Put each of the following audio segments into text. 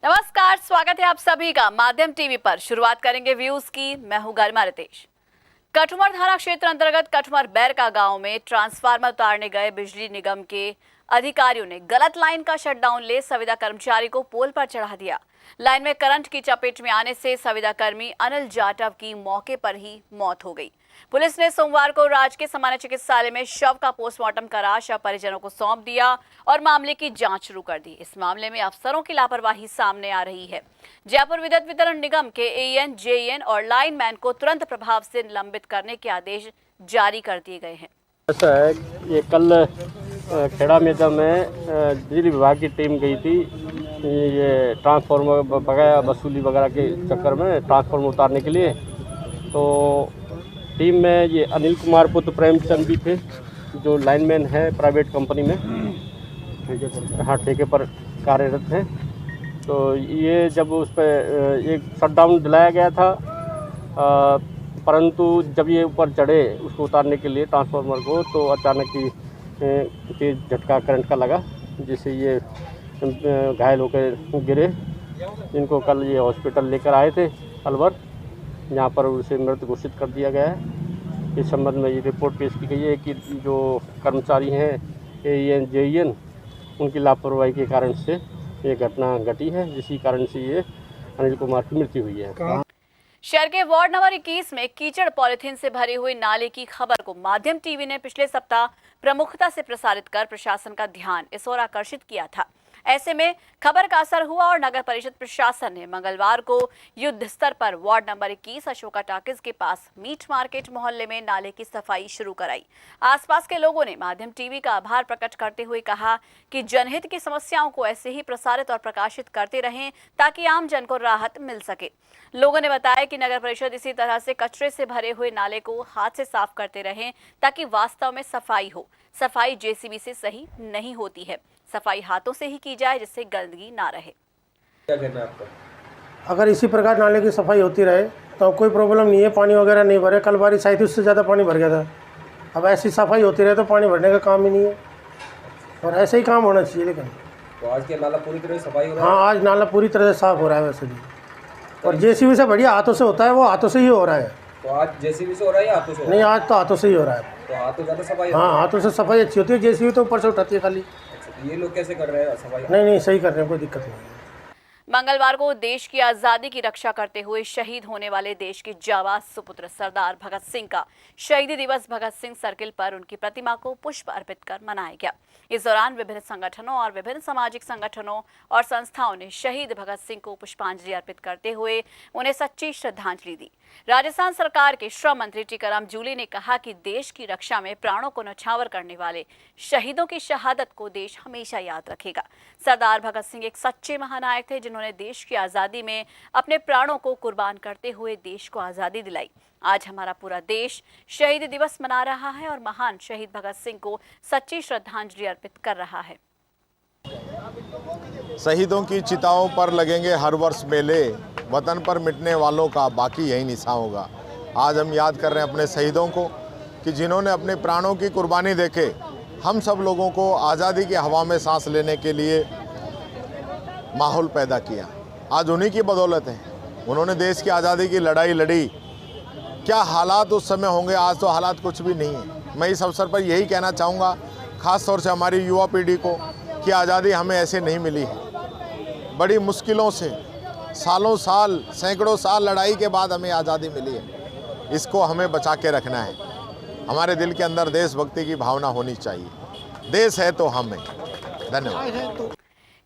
नमस्कार, स्वागत है आप सभी का माध्यम टीवी पर। शुरुआत करेंगे व्यूज की। मैं हूं गरिमा रितेश। कठुमर थाना क्षेत्र अंतर्गत कठुमर बैरका गांव में ट्रांसफार्मर उतारने गए बिजली निगम के अधिकारियों ने गलत लाइन का शटडाउन ले संविदा कर्मचारी को पोल पर चढ़ा दिया। लाइन में करंट की चपेट में आने से संविदा कर्मी अनिल जाटव की मौके पर ही मौत हो गई। पुलिस ने सोमवार को राजकीय सामान्य चिकित्सालय में शव का पोस्टमार्टम करा शव परिजनों को सौंप दिया और मामले की जांच शुरू कर दी। इस मामले में अफसरों की लापरवाही सामने आ रही है। जयपुर विद्युत वितरण निगम के एईएन, जेईएन और लाइनमैन को तुरंत प्रभाव से निलंबित करने के आदेश जारी कर दिए गए हैं। ऐसा है, ये कल खेड़ा मैदान में बिजली विभाग की टीम गई थी ये ट्रांसफार्मर वगैरह वसूली वगैरह के चक्कर में ट्रांसफार्मर उतारने के लिए। तो टीम में ये अनिल कुमार पुत्र प्रेमचंद भी थे जो लाइनमैन है प्राइवेट कंपनी में, हाँ ठेके पर कार्यरत हैं। तो ये जब उस पर एक शटडाउन दिलाया गया था, परंतु जब ये ऊपर चढ़े उसको उतारने के लिए ट्रांसफार्मर को, तो अचानक ही तेज़ झटका करंट का लगा जिससे ये घायल होकर गिरे। इनको कल ये हॉस्पिटल लेकर आए थे अलवर, यहाँ पर उसे मृत घोषित कर दिया गया है। इस संबंध में ये रिपोर्ट पेश की गई है कि जो कर्मचारी हैं एईएन, जेईएन, उनकी लापरवाही के कारण से ये घटना घटी है, जिसी कारण से ये अनिल कुमार की मृत्यु हुई है। शहर के वार्ड नंबर 21 में कीचड़ पॉलिथीन से भरे हुए नाले की खबर को माध्यम टीवी ने पिछले सप्ताह प्रमुखता से प्रसारित कर प्रशासन का ध्यान इस ओर आकर्षित किया था। ऐसे में खबर का असर हुआ और नगर परिषद प्रशासन ने मंगलवार को युद्ध स्तर पर वार्ड नंबर 21 अशोका टाकिज के पास मीट मार्केट मोहल्ले में नाले की सफाई शुरू कराई। आसपास के लोगों ने माध्यम टीवी का आभार प्रकट करते हुए कहा कि जनहित की समस्याओं को ऐसे ही प्रसारित और प्रकाशित करते रहें ताकि आम जन को राहत मिल सके। लोगों ने बताया कि नगर परिषद इसी तरह से कचरे से भरे हुए नाले को हाथ से साफ करते रहें ताकि वास्तव में सफाई हो। सफाई जेसीबी से सही नहीं होती है, सफाई हाथों से ही की जाए जिससे गंदगी ना रहे। क्या कहना है आपका? अगर इसी प्रकार नाले की सफाई होती रहे तो कोई प्रॉब्लम नहीं है, पानी वगैरह नहीं भरे। कल बारिश आई थी, उससे ज़्यादा पानी भर गया था। अब ऐसी सफाई होती रहे तो पानी भरने का काम ही नहीं है, और ऐसे ही काम होना चाहिए। लेकिन तो आज के नाला पूरी तरह सफाई हो रहा है? हाँ, आज नाला पूरी तरह से साफ़ हो रहा है वैसे भी, और जेसीबी से बढ़िया हाथों से होता है, वो हाथों से ही हो रहा है। तो आज जेसीबी से हो रहा है या हाथों से? नहीं, आज तो हाथों से ही हो रहा है। तो हाथों ज़्यादा सफाई? हाँ, हाथों से सफाई अच्छी होती है, जेसीबी तो ऊपर से उठाती है खाली। अच्छा, ये लोग कैसे कर रहे हैं सफाई? नहीं, सही कर रहे हैं, कोई दिक्कत नहीं है। मंगलवार को देश की आजादी की रक्षा करते हुए शहीद होने वाले देश के जाबाज सुपुत्र सरदार भगत सिंह का शहीदी दिवस भगत सिंह सर्किल पर उनकी प्रतिमा को पुष्प अर्पित कर मनाया गया। इस दौरान विभिन्न संगठनों और विभिन्न सामाजिक संगठनों और संस्थाओं ने शहीद भगत सिंह को पुष्पांजलि अर्पित करते हुए उन्हें सच्ची श्रद्धांजलि दी। राजस्थान सरकार के श्रम मंत्री टीकाराम जूली ने कहा कि देश की रक्षा में प्राणों को न्यौछावर करने वाले शहीदों की शहादत को देश हमेशा याद रखेगा। सरदार भगत सिंह एक सच्चे महानायक थे जिन्होंने देश की आजादी में अपने प्राणों को कुर्बान करते हुए देश को आजादी दिलाई। आज हमारा पूरा देश शहीद दिवस मना रहा है और महान शहीद भगत सिंह को सच्ची श्रद्धांजलि अर्पित कर रहा है। शहीदों की चिताओं पर लगेंगे हर वर्ष मेले, वतन पर मिटने वालों का बाकी यही निशान होगा। आज हम याद कर रहे हैं अपने शहीदों को कि जिन्होंने अपने प्राणों की कुर्बानी देके हम सब लोगों को आज़ादी की हवा में सांस लेने के लिए माहौल पैदा किया। आज उन्हीं की बदौलत है, उन्होंने देश की आज़ादी की लड़ाई लड़ी। क्या हालात उस समय होंगे, आज तो हालात कुछ भी नहीं है। मैं इस अवसर पर यही कहना चाहूँगा ख़ास तौर से हमारी युवा पीढ़ी को कि आज़ादी हमें ऐसे नहीं मिली है। बड़ी मुश्किलों से सालों साल, सैकड़ों साल लड़ाई के बाद हमें आज़ादी मिली है। इसको हमें बचा के रखना है। हमारे दिल के अंदर देशभक्ति की भावना होनी चाहिए। देश है तो हम हैं। धन्यवाद।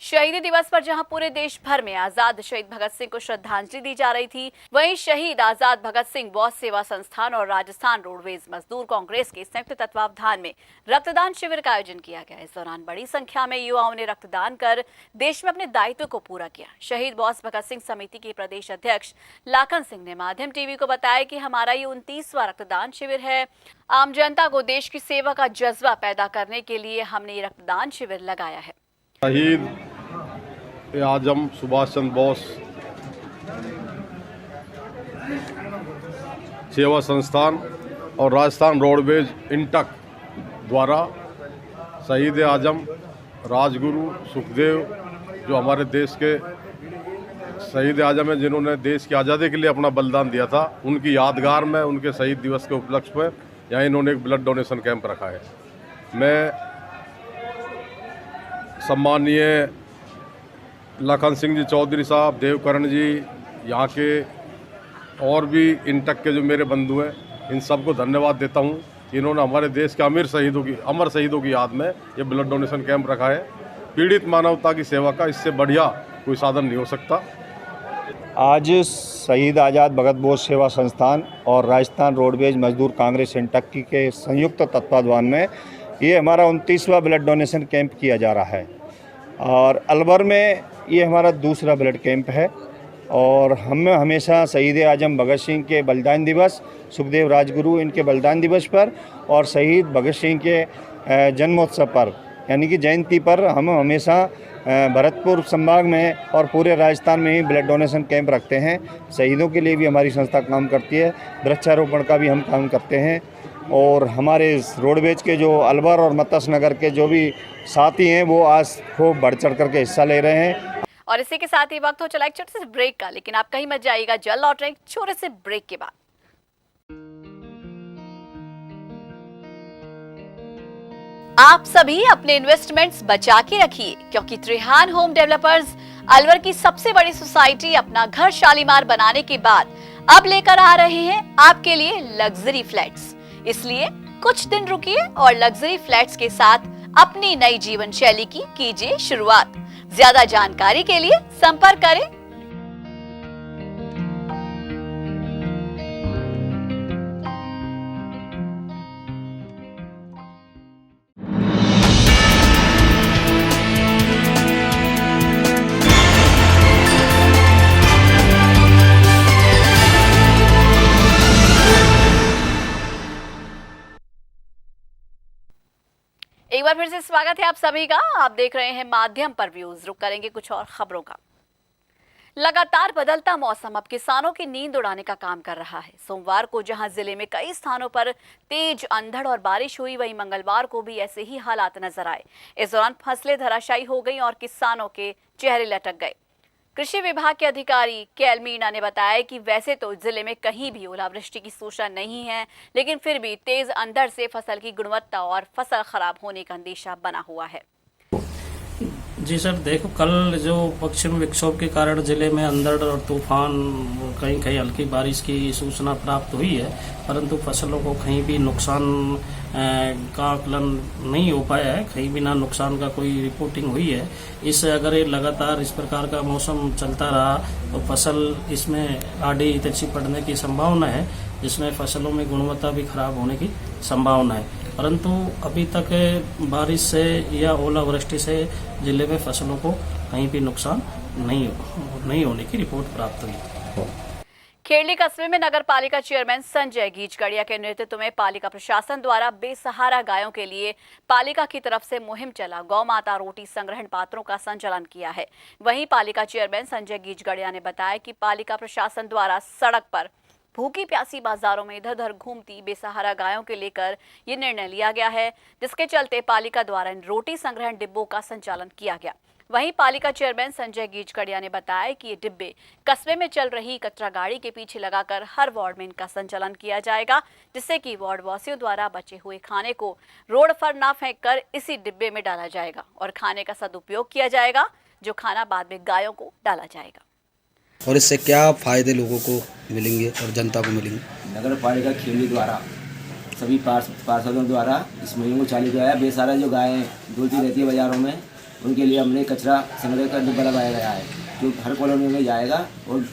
शहीदी दिवस पर जहां पूरे देश भर में आजाद शहीद भगत सिंह को श्रद्धांजलि दी जा रही थी, वहीं शहीद आजाद भगत सिंह बौद्ध सेवा संस्थान और राजस्थान रोडवेज मजदूर कांग्रेस के संयुक्त तत्वावधान में रक्तदान शिविर का आयोजन किया गया। इस दौरान बड़ी संख्या में युवाओं ने रक्तदान कर देश में अपने दायित्व को पूरा किया। शहीद बौद्ध भगत सिंह समिति के प्रदेश अध्यक्ष लाखन सिंह ने माध्यम टीवी को बताया कि हमारा ये 29वां रक्तदान शिविर है। आम जनता को देश की सेवा का जज्बा पैदा करने के लिए हमने ये रक्तदान शिविर लगाया है। शहीद आजम सुभाष चंद्र बोस सेवा संस्थान और राजस्थान रोडवेज इंटक द्वारा शहीद आजम राजगुरु सुखदेव जो हमारे देश के शहीद आजम हैं जिन्होंने देश की आज़ादी के लिए अपना बलिदान दिया था, उनकी यादगार में उनके शहीद दिवस के उपलक्ष्य में यहाँ इन्होंने एक ब्लड डोनेशन कैंप रखा है। मैं सम्मानीय लखन सिंह जी चौधरी साहब, देवकरण जी, यहाँ के और भी इंटक के जो मेरे बंधु हैं, इन सबको धन्यवाद देता हूँ। इन्होंने हमारे देश के अमर शहीदों की याद में ये ब्लड डोनेशन कैंप रखा है। पीड़ित मानवता की सेवा का इससे बढ़िया कोई साधन नहीं हो सकता। आज शहीद आज़ाद भगत बोस सेवा संस्थान और राजस्थान रोडवेज मजदूर कांग्रेस इंटक्की के संयुक्त तत्वाधान में ये हमारा 29वां ब्लड डोनेशन कैंप किया जा रहा है और अलवर में ये हमारा दूसरा ब्लड कैंप है। और हम हमेशा शहीद आजम भगत सिंह के बलिदान दिवस, सुखदेव राजगुरु इनके बलिदान दिवस पर और शहीद भगत सिंह के जन्मोत्सव पर यानी कि जयंती पर हम हमेशा भरतपुर संभाग में और पूरे राजस्थान में ही ब्लड डोनेशन कैंप रखते हैं। शहीदों के लिए भी हमारी संस्था काम करती है, वृक्षारोपण का भी हम काम करते हैं और हमारे रोडवेज के जो अलवर और मत्स्य नगर के जो भी साथी हैं वो आज खूब बढ़ चढ़ करके हिस्सा ले रहे हैं। और इसी के साथ ही वक्त हो चला एक छोटे से ब्रेक का, लेकिन आप कहीं मत जाइएगा, जल्द लौट रहे छोटे से ब्रेक के बाद। आप सभी अपने इन्वेस्टमेंट्स बचा के रखिए, क्योंकि त्रिहान होम डेवलपर्स अलवर की सबसे बड़ी सोसाइटी अपना घर शालीमार बनाने के बाद अब लेकर आ रहे हैं आपके लिए लग्जरी फ्लैट्स। इसलिए कुछ दिन रुकिए और लग्जरी फ्लैट्स के साथ अपनी नई जीवन शैली की कीजिए शुरुआत। ज्यादा जानकारी के लिए संपर्क करें। एक बार फिर से स्वागत है आप सभी का। आप देख रहे हैं माध्यम पर व्यूज। रुक करेंगे कुछ और खबरों का। लगातार बदलता मौसम अब किसानों की नींद उड़ाने का काम कर रहा है। सोमवार को जहां जिले में कई स्थानों पर तेज अंधड़ और बारिश हुई, वहीं मंगलवार को भी ऐसे ही हालात नजर आए। इस दौरान फसलें धराशायी हो गईं और किसानों के चेहरे लटक गए। कृषि विभाग के अधिकारी केएल मीणा ने बताया कि वैसे तो जिले में कहीं भी ओलावृष्टि की सूचना नहीं है, लेकिन फिर भी तेज अंधड़ से फसल की गुणवत्ता और फसल खराब होने का अंदेशा बना हुआ है। जी सर, देखो कल जो पश्चिम विक्षोभ के कारण जिले में अंधड़ और तूफान, कहीं कहीं हल्की बारिश की सूचना प्राप्त हुई है, परंतु फसलों को कहीं भी नुकसान का आकलन नहीं हो पाया है, कहीं भी ना नुकसान का कोई रिपोर्टिंग हुई है। इससे अगर ये लगातार इस प्रकार का मौसम चलता रहा तो फसल इसमें आड़ी तिरछी पड़ने की संभावना है, जिसमें फसलों में गुणवत्ता भी खराब होने की संभावना है। परंतु अभी तक बारिश से या ओलावृष्टि से जिले में फसलों को कहीं भी नुकसान नहीं होने की रिपोर्ट प्राप्त हुई। खेड़ली कस्बे में नगर पालिका चेयरमैन संजय गीचगढ़िया के नेतृत्व में पालिका प्रशासन द्वारा बेसहारा गायों के लिए पालिका की तरफ से मुहिम चला गौ माता रोटी संग्रहण पात्रों का संचालन किया है। वहीं पालिका चेयरमैन संजय गीचगढ़िया ने बताया कि पालिका प्रशासन द्वारा सड़क पर भूखी प्यासी बाजारों में इधर उधर घूमती बेसहारा गायों के लेकर ये निर्णय लिया गया है, जिसके चलते पालिका द्वारा इन रोटी संग्रहण डिब्बों का संचालन किया गया। वहीं पालिका चेयरमैन संजय गीचगढ़िया ने बताया कि ये डिब्बे कस्बे में चल रही कचरा गाड़ी के पीछे लगाकर हर वार्ड में इनका संचालन किया जाएगा, जिससे कि वार्ड वासियों द्वारा बचे हुए खाने को रोड पर ना फेंककर इसी डिब्बे में डाला जाएगा और खाने का सदुपयोग किया जाएगा, जो खाना बाद में गायों को डाला जाएगा। और इससे क्या फायदे लोगों को मिलेंगे और जनता को मिलेंगे? नगर पालिका खेली द्वारा सभी पार्षदों द्वारा इस मुहिम को चालू किया है। बेसहारा जो गायें डोलती रहती है बाज़ारों में, उनके लिए हमने कचरा संग्रह का डिब्बा लगाया गया है, जो हर कॉलोनी में जाएगा और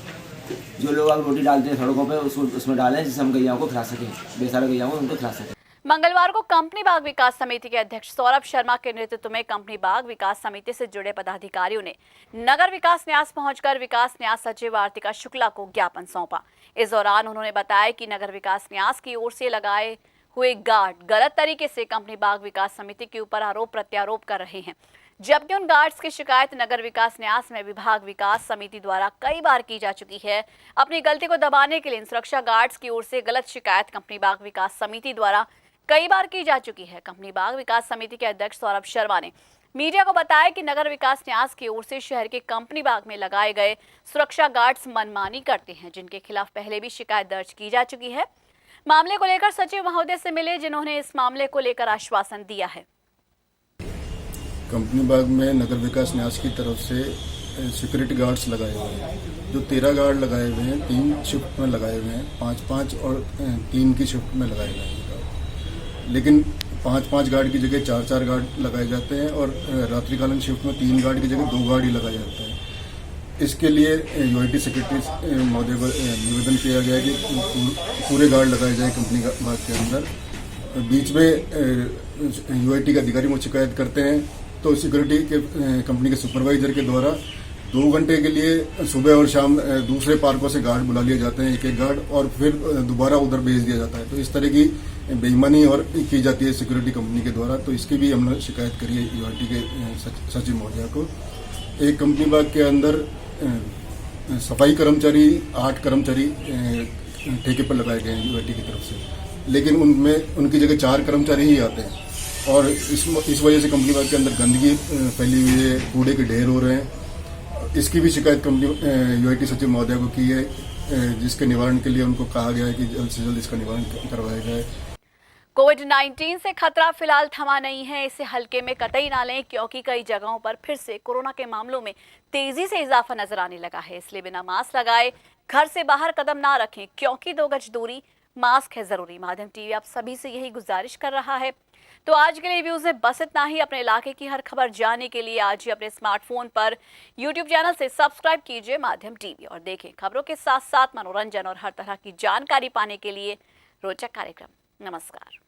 जो लोग अब रोटी डालते हैं सड़कों पर उसमें डालें, जिससे हम गैयाओं को खिला सकें, बेसहारा गैयाओं को उनको खिला सकें। मंगलवार को कंपनी बाग विकास समिति के अध्यक्ष सौरभ शर्मा के नेतृत्व में कंपनी बाग विकास समिति से जुड़े पदाधिकारियों ने नगर विकास न्यास पहुंचकर विकास न्यास सचिव आर्तिका शुक्ला को ज्ञापन सौंपा। इस दौरान उन्होंने बताया कि नगर विकास न्यास की ओर से लगाए हुए गार्ड गलत तरीके से कंपनी बाग विकास समिति के ऊपर आरोप प्रत्यारोप कर रहे हैं, जबकि उन गार्ड्स की शिकायत नगर विकास न्यास में विभाग विकास समिति द्वारा कई बार की जा चुकी है। अपनी गलती को दबाने के लिए इन सुरक्षा गार्ड्स की ओर से गलत शिकायत कंपनी बाग विकास समिति द्वारा कई बार की जा चुकी है। कंपनी बाग विकास समिति के अध्यक्ष सौरभ शर्मा ने मीडिया को बताया कि नगर विकास न्यास की ओर से शहर के कंपनी बाग में लगाए गए सुरक्षा गार्ड्स मनमानी करते हैं, जिनके खिलाफ पहले भी शिकायत दर्ज की जा चुकी है। मामले को लेकर सचिव महोदय से मिले, जिन्होंने इस मामले को लेकर आश्वासन दिया है। कंपनी बाग में नगर विकास न्यास की तरफ से सिक्योरिटी गार्ड्स लगाए हुए हैं। जो 13 गार्ड लगाए हुए हैं, 3 शिफ्ट में लगाए हुए हैं, 5-5 और 3 की शिफ्ट में लगाए गए हैं। लेकिन 5-5 गार्ड की जगह 4-4 गार्ड लगाए जाते हैं और रात्रिकालीन शिफ्ट में 3 गार्ड की जगह 2 गार्ड ही लगाए जाते हैं। इसके लिए यूआईटी सेक्रेटरी महोदय को निवेदन किया गया कि पूरे गार्ड लगाए जाए कंपनी बाग के अंदर। बीच में यूआईटी के अधिकारी मुझे शिकायत करते हैं तो सिक्योरिटी के कंपनी के सुपरवाइजर के द्वारा 2 घंटे के लिए सुबह और शाम दूसरे पार्कों से गार्ड बुला लिए जाते हैं, एक गार्ड, और फिर दोबारा उधर भेज दिया जाता है। तो इस तरह की बेईमानी और की जाती है सिक्योरिटी कंपनी के द्वारा। तो इसकी भी हमने शिकायत करी है यूआईटी के सचिव महोदय को। एक कंपनी बाग के अंदर सफाई कर्मचारी 8 कर्मचारी ठेके पर लगाए गए हैं यूआईटी की तरफ से, लेकिन उनमें उनकी जगह 4 कर्मचारी ही आते हैं और इस वजह से कंपनी बाग के अंदर गंदगी फैली हुई है, कूड़े के ढेर हो रहे हैं। इसकी भी शिकायत कंपनी यूआईटी सचिव महोदय को की है, जिसके निवारण के लिए उनको कहा गया है कि जल्द से जल्द इसका निवारण करवाया जाए। कोविड-19 से खतरा फिलहाल थमा नहीं है, इसे हल्के में कतई ना लें, क्योंकि कई जगहों पर फिर से कोरोना के मामलों में तेजी से इजाफा नजर आने लगा है। इसलिए बिना मास्क लगाए घर से बाहर कदम ना रखें, क्योंकि 2 गज दूरी, मास्क है जरूरी। माध्यम टीवी आप सभी से यही गुजारिश कर रहा है। तो आज के लिए व्यूज में बस इतना ही। अपने इलाके की हर खबर जानने के लिए आज ही अपने स्मार्टफोन पर यूट्यूब चैनल से सब्सक्राइब कीजिए माध्यम टीवी और देखें खबरों के साथ साथ मनोरंजन और हर तरह की जानकारी पाने के लिए रोचक कार्यक्रम। नमस्कार।